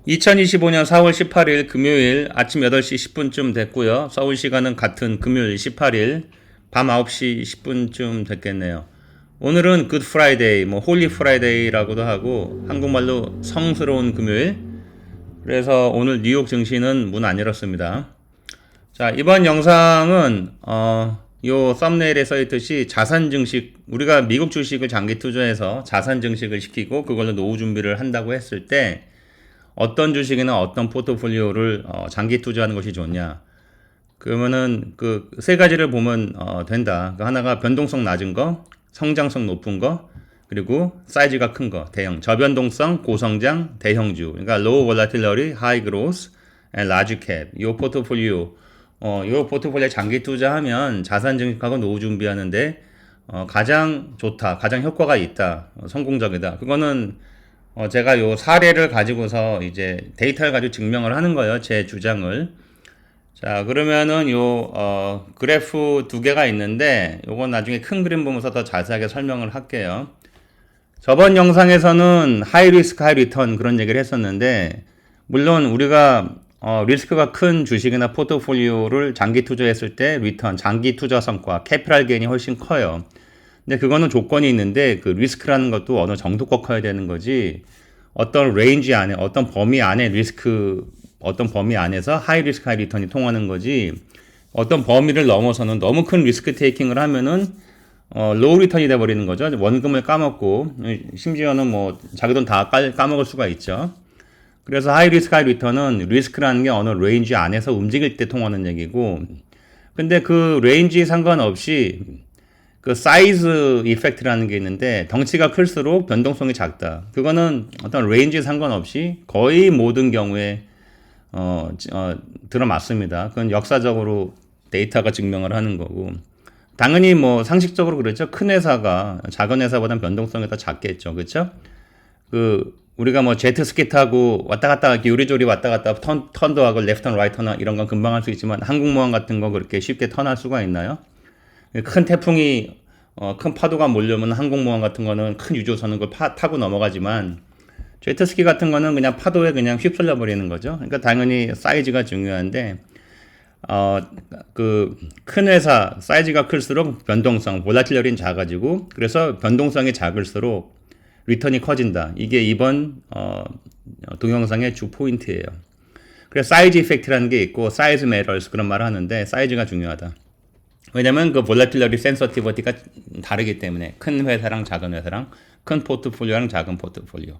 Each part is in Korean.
2025년 4월 18일 금요일 아침 8시 10분쯤 됐고요. 서울 시간은 같은 금요일 18일 밤 9시 10분쯤 됐겠네요. 오늘은 굿 프라이데이, 홀리 프라이데이라고도 하고 한국말로 성스러운 금요일. 그래서 오늘 뉴욕 증시는 문 안 열었습니다. 자, 이번 영상은 요 썸네일에 써 있듯이 자산 증식, 우리가 미국 주식을 장기 투자해서 자산 증식을 시키고 그걸로 노후 준비를 한다고 했을 때 어떤 주식이나 어떤 포트폴리오를 장기 투자하는 것이 좋냐. 그러면은 그 세 가지를 보면 된다. 그 하나가 변동성 낮은 거, 성장성 높은 거, 그리고 사이즈가 큰 거, 대형, 저변동성, 고성장, 대형주. 그러니까 low volatility, high growth, and large cap. 요 포트폴리오, 요 포트폴리오에 장기 투자하면 자산 증식하고 노후 준비하는데 가장 좋다, 가장 효과가 있다, 성공적이다. 그거는 제가 요 사례를 가지고서 이제 데이터를 가지고 증명을 하는 거예요. 제 주장을. 자, 그러면은 그래프 두 개가 있는데, 요건 나중에 큰 그림 보면서 더 자세하게 설명을 할게요. 저번 영상에서는 하이 리스크, 하이 리턴 그런 얘기를 했었는데, 물론 우리가 리스크가 큰 주식이나 포트폴리오를 장기 투자했을 때 리턴, 장기 투자 성과, 캐피탈 게인이 훨씬 커요. 근데 그거는 조건이 있는데 그 리스크라는 것도 어느 정도껏 커야 되는 거지. 어떤 레인지 안에, 어떤 범위 안에 어떤 범위 안에서 하이 리스크 하이 리턴이 통하는 거지. 어떤 범위를 넘어서는 너무 큰 리스크 테이킹을 하면은 로우 리턴이 돼 버리는 거죠. 원금을 까먹고 심지어는 뭐 자기 돈 다 까먹을 수가 있죠. 그래서 하이 리스크 하이 리턴은 리스크라는 게 어느 레인지 안에서 움직일 때 통하는 얘기고, 근데 그 레인지 상관없이 그 사이즈 이펙트라는 게 있는데 덩치가 클수록 변동성이 작다. 그거는 어떤 레인지 상관없이 거의 모든 경우에 들어맞습니다. 그건 역사적으로 데이터가 증명을 하는 거고, 당연히 뭐 상식적으로 그렇죠. 큰 회사가 작은 회사보다는 변동성이 더 작겠죠. 그렇죠? 그 우리가 뭐 제트스키 타고 왔다 갔다 요리조리 왔다 갔다 턴도 하고 레프트 앤 라이트 나 이런 건 금방 할 수 있지만 항공모함 같은 거 그렇게 쉽게 턴할 수가 있나요? 큰 태풍이 큰 파도가 몰려오면 항공모함 같은 거는 큰 유조선을 타고 넘어가지만 제트스키 같은 거는 그냥 파도에 그냥 휩쓸려 버리는 거죠. 그러니까 당연히 사이즈가 중요한데 그 큰 회사 사이즈가 클수록 변동성, 볼라틸리티는 작아지고 그래서 변동성이 작을수록 리턴이 커진다. 이게 이번 동영상의 주 포인트예요. 그래서 사이즈 이펙트라는 게 있고 사이즈 매터스 그런 말을 하는데 사이즈가 중요하다. 왜냐면 그 볼라틸리티 센서티비티가 다르기 때문에 큰 회사랑 작은 회사랑 큰 포트폴리오랑 작은 포트폴리오.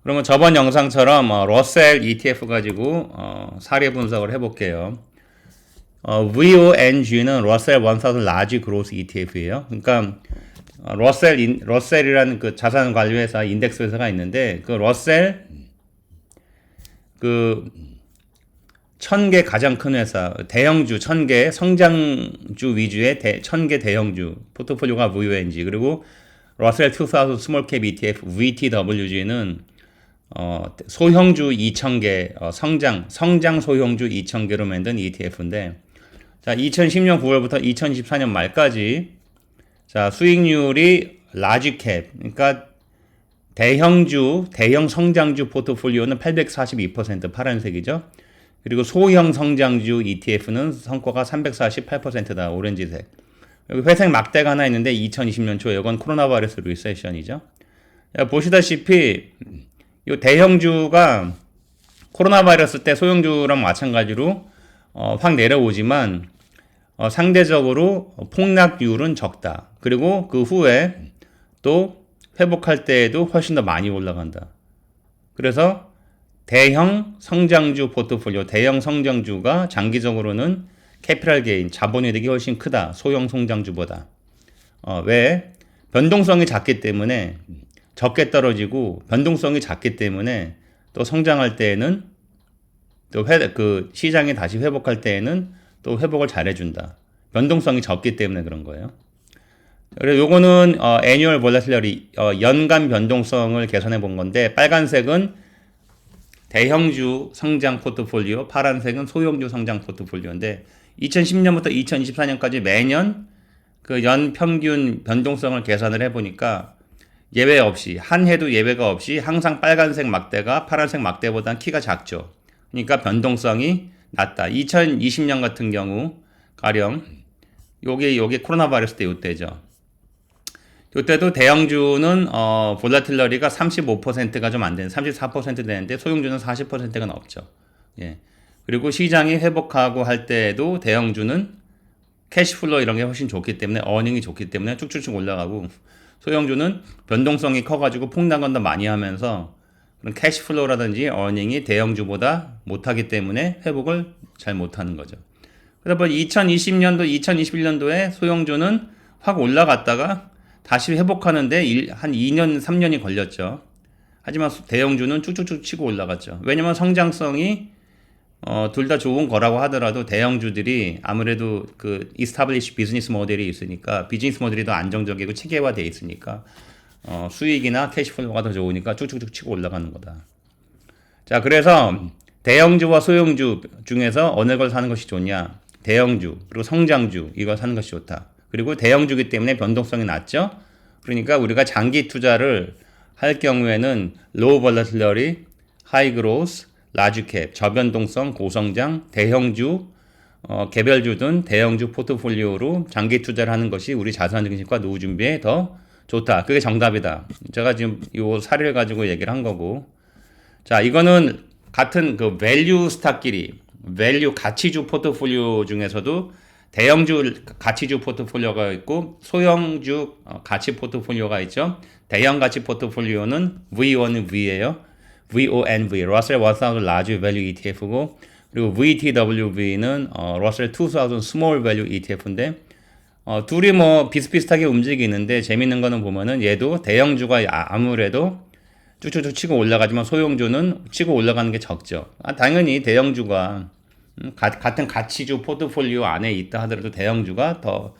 그러면 저번 영상처럼 러셀 ETF 가지고 사례 분석을 해볼게요. VONG는 러셀 1000 라지 그로스 ETF예요. 그러니까 러셀이라는 그 자산 관리 회사, 인덱스 회사가 있는데 그 러셀 그 1000개 가장 큰 회사, 대형주 1000개, 성장주 위주의 1000개 대형주 포트폴리오가 VONG, 그리고 러셀 2000 스몰캡 ETF VTWG는 소형주 2000개, 성장 소형주 2000개로 만든 ETF인데, 자, 2010년 9월부터 2014년 말까지, 자, 수익률이 라지캡, 그러니까 대형 성장주 포트폴리오는 842% 파란색이죠. 그리고 소형 성장주 ETF는 성과가 348%다, 오렌지색. 여기 회색 막대가 하나 있는데 2020년 초, 이건 코로나 바이러스 리세션이죠. 보시다시피 이 대형주가 코로나 바이러스 때 소형주랑 마찬가지로 확 내려오지만 상대적으로 폭락률은 적다. 그리고 그 후에 또 회복할 때에도 훨씬 더 많이 올라간다. 그래서 대형 성장주 포트폴리오, 대형 성장주가 장기적으로는 캐피탈 게인, 자본이득이 훨씬 크다. 소형 성장주보다. 왜? 변동성이 작기 때문에 적게 떨어지고 변동성이 작기 때문에 또 성장할 때에는 또 그 시장이 다시 회복할 때에는 또 회복을 잘해준다. 변동성이 적기 때문에 그런 거예요. 그래서 요거는 annual volatility, 연간 변동성을 계산해 본 건데, 빨간색은 대형주 성장 포트폴리오, 파란색은 소형주 성장 포트폴리오인데 2010년부터 2024년까지 매년 그 연 평균 변동성을 계산을 해보니까 예외 없이, 한 해도 예외가 없이 항상 빨간색 막대가 파란색 막대보다는 키가 작죠. 그러니까 변동성이 낮다. 2020년 같은 경우 가령 요게 코로나 바이러스 때 요때죠. 요때도 대형주는 볼라틸러리가 35%가 좀 안 되는 34% 되는데 소형주는 40%가 넘죠. 예. 그리고 시장이 회복하고 할 때에도 대형주는 캐시플로 이런 게 훨씬 좋기 때문에 어닝이 좋기 때문에 쭉쭉쭉 올라가고 소형주는 변동성이 커가지고 폭락은 더 많이 하면서 그런 캐시플로라든지 어닝이 대형주보다 못하기 때문에 회복을 잘 못하는 거죠. 그러다 보니 2020년도, 2021년도에 소형주는 확 올라갔다가 다시 회복하는데 한 2년, 3년이 걸렸죠. 하지만 대형주는 쭉쭉쭉 치고 올라갔죠. 왜냐면 성장성이 둘 다 좋은 거라고 하더라도 대형주들이 아무래도 그 established 비즈니스 모델이 있으니까 비즈니스 모델이 더 안정적이고 체계화되어 있으니까 수익이나 캐시플로우가 더 좋으니까 쭉쭉쭉 치고 올라가는 거다. 자, 그래서 대형주와 소형주 중에서 어느 걸 사는 것이 좋냐? 대형주 그리고 성장주 이걸 사는 것이 좋다. 그리고 대형주기 때문에 변동성이 낮죠. 그러니까 우리가 장기 투자를 할 경우에는 low volatility, high growth, large cap, 저변동성, 고성장, 대형주, 개별주 등 대형주 포트폴리오로 장기 투자를 하는 것이 우리 자산증식과 노후 준비에 더 좋다. 그게 정답이다. 제가 지금 이 사례를 가지고 얘기를 한 거고. 자, 이거는 같은 그 밸류 스탁끼리, 밸류 가치주 포트폴리오 중에서도 대형주 가치주 포트폴리오가 있고 소형주 가치 포트폴리오가 있죠. 대형 가치 포트폴리오는 V1은 V예요. VONV, Russell 1000 Large Value ETF고 그리고 VTWV는 Russell 2000 Small Value ETF인데 둘이 뭐 비슷비슷하게 움직이는데 재밌는 거는 보면은 얘도 대형주가 아무래도 쭉쭉쭉 치고 올라가지만 소형주는 치고 올라가는 게 적죠. 당연히 대형주가 같은 가치주 포트폴리오 안에 있다 하더라도 대형주가 더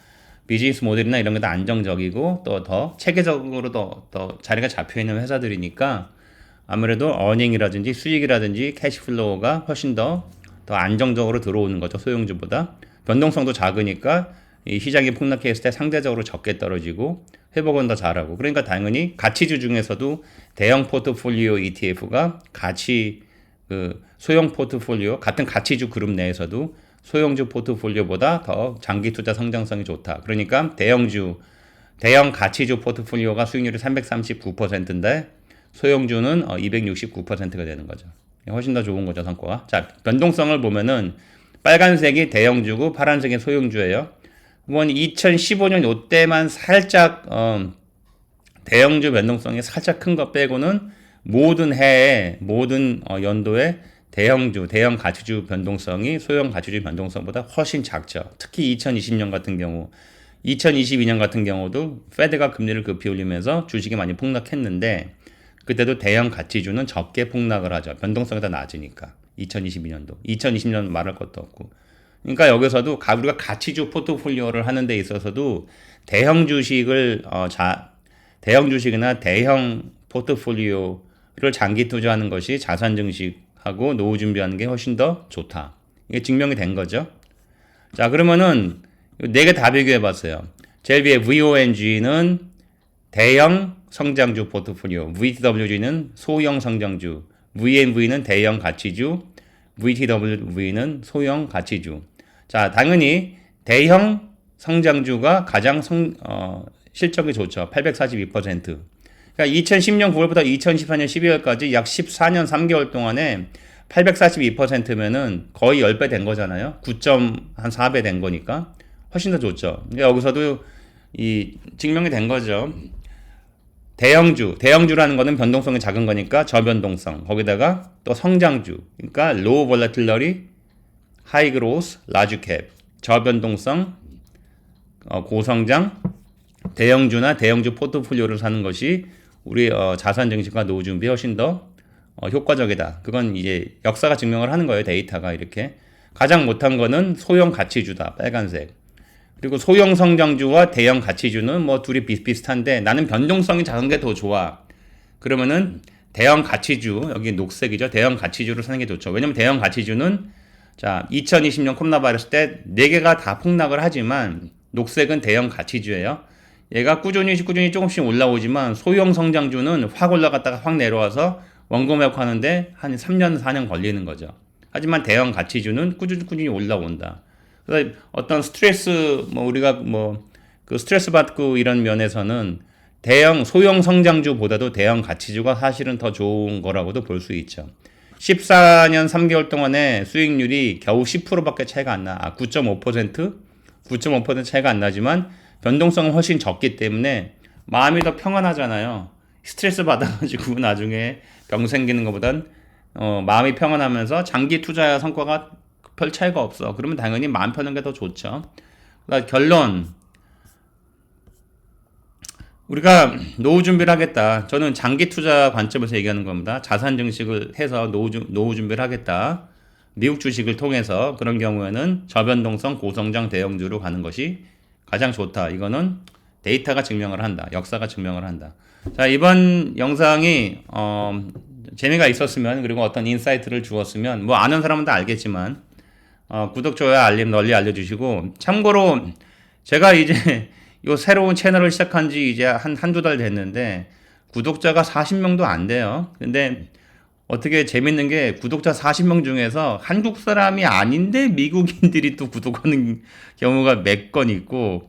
비즈니스 모델이나 이런 게 더 안정적이고 또 더 체계적으로 더 자리가 잡혀 있는 회사들이니까 아무래도 어닝이라든지 수익이라든지 캐시플로우가 훨씬 더 안정적으로 들어오는 거죠. 소형주보다. 변동성도 작으니까 이 시장이 폭락했을 때 상대적으로 적게 떨어지고 회복은 더 잘하고. 그러니까 당연히 가치주 중에서도 대형 포트폴리오 ETF가 소형 포트폴리오 같은 가치주 그룹 내에서도 소형주 포트폴리오보다 더 장기 투자 성장성이 좋다. 그러니까 대형 가치주 포트폴리오가 수익률이 339%인데 소형주는 269%가 되는 거죠. 훨씬 더 좋은 거죠, 성과가. 자, 변동성을 보면은 빨간색이 대형주고 파란색이 소형주예요. 이번 2015년 요때만 살짝 대형주 변동성이 살짝 큰 거 빼고는 모든 해에 모든 연도에 대형 가치주 변동성이 소형 가치주 변동성보다 훨씬 작죠. 특히 2020년 같은 경우, 2022년 같은 경우도 페드가 금리를 급히 올리면서 주식이 많이 폭락했는데 그때도 대형 가치주는 적게 폭락을 하죠. 변동성이 더 낮으니까. 2022년도. 2020년 말할 것도 없고. 그러니까 여기서도 우리가 가치주 포트폴리오를 하는 데 있어서도 대형 주식이나 대형 포트폴리오를 장기 투자하는 것이 자산 증식하고 노후 준비하는 게 훨씬 더 좋다. 이게 증명이 된 거죠. 자, 그러면은 네 개 다 비교해 봤어요. 제일 위에 VONG는 대형 성장주 포트폴리오, VTWG는 소형 성장주, VNV는 대형 가치주, VTWV는 소형 가치주. 자, 당연히 대형 성장주가 가장 실적이 좋죠. 842%. 그러니까 2010년 9월부터 2014년 12월까지 약 14년 3개월 동안에 842%면은 거의 10배 된 거잖아요. 9.4배 된 거니까 훨씬 더 좋죠. 그러니까 여기서도 증명이 된 거죠. 대형주라는 거는 변동성이 작은 거니까 저변동성, 거기다가 또 성장주, 그러니까 low volatility, high growth, large cap, 저변동성, 고성장, 대형주나 대형주 포트폴리오를 사는 것이 우리 자산 증식과 노후 준비에 훨씬 더 효과적이다. 그건 이제 역사가 증명을 하는 거예요. 데이터가 이렇게. 가장 못한 거는 소형 가치주다. 빨간색. 그리고 소형 성장주와 대형 가치주는 뭐 둘이 비슷비슷한데 나는 변동성이 작은 게 더 좋아. 그러면은 대형 가치주, 여기 녹색이죠. 대형 가치주를 사는 게 좋죠. 왜냐면 대형 가치주는 자, 2020년 코로나 바이러스 때 4개가 다 폭락을 하지만 녹색은 대형 가치주예요. 얘가 꾸준히 조금씩 올라오지만 소형 성장주는 확 올라갔다가 확 내려와서 원고 매입하는데 한 3년, 4년 걸리는 거죠. 하지만 대형 가치주는 꾸준히 올라온다. 그래서 어떤 스트레스, 뭐 우리가 뭐 그 스트레스 받고 이런 면에서는 소형 성장주보다도 대형 가치주가 사실은 더 좋은 거라고도 볼 수 있죠. 14년 3개월 동안에 수익률이 겨우 10%밖에 차이가 안 나. 9.5%? 9.5% 차이가 안 나지만 변동성은 훨씬 적기 때문에 마음이 더 평안하잖아요. 스트레스 받아가지고 나중에 병 생기는 것보단 마음이 평안하면서 장기 투자 성과가 별 차이가 없어. 그러면 당연히 마음 편한 게 더 좋죠. 그러니까 결론, 우리가 노후 준비를 하겠다. 저는 장기 투자 관점에서 얘기하는 겁니다. 자산 증식을 해서 노후 준비를 하겠다. 미국 주식을 통해서 그런 경우에는 저변동성 고성장 대형주로 가는 것이 가장 좋다. 이거는 데이터가 증명을 한다. 역사가 증명을 한다. 자, 이번 영상이 재미가 있었으면, 그리고 어떤 인사이트를 주었으면, 뭐 아는 사람은 다 알겠지만 구독, 좋아요, 알림 널리 알려주시고, 참고로 제가 이제 요 새로운 채널을 시작한 지 이제 한두 달 됐는데 구독자가 40명도 안 돼요. 근데 어떻게 재밌는 게 구독자 40명 중에서 한국 사람이 아닌데 미국인들이 또 구독하는 경우가 몇 건 있고,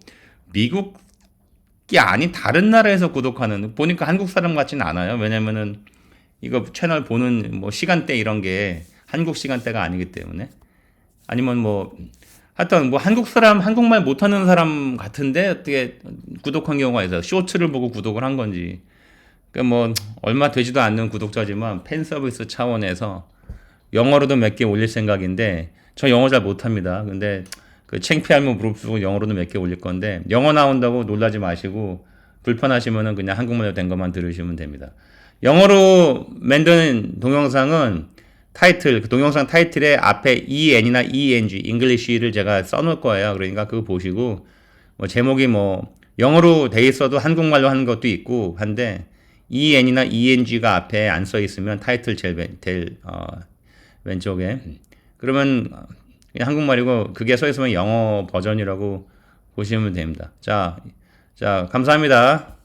미국이 아닌 다른 나라에서 구독하는, 보니까 한국 사람 같지는 않아요. 왜냐면은 이거 채널 보는 뭐 시간대 이런 게 한국 시간대가 아니기 때문에. 아니면 뭐 하여튼 뭐 한국말 못하는 사람 같은데 어떻게 구독한 경우가 있어요. 쇼츠를 보고 구독을 한 건지. 그러니까 뭐 얼마 되지도 않는 구독자지만 팬 서비스 차원에서 영어로도 몇 개 올릴 생각인데, 저 영어 잘 못합니다. 근데 그 창피할면 무릅쓰고 영어로도 몇 개 올릴 건데, 영어 나온다고 놀라지 마시고 불편하시면은 그냥 한국말로 된 것만 들으시면 됩니다. 영어로 만든 동영상은 그 동영상 타이틀에 앞에 EN이나 ENG, English를 제가 써놓을 거예요. 그러니까 그거 보시고, 뭐 제목이 뭐 영어로 돼 있어도 한국말로 하는 것도 있고 한데, EN이나 ENG가 앞에 안 써 있으면 타이틀 제일 왼쪽에, 그러면 그냥 한국말이고 그게 써 있으면 영어 버전이라고 보시면 됩니다. 자, 감사합니다.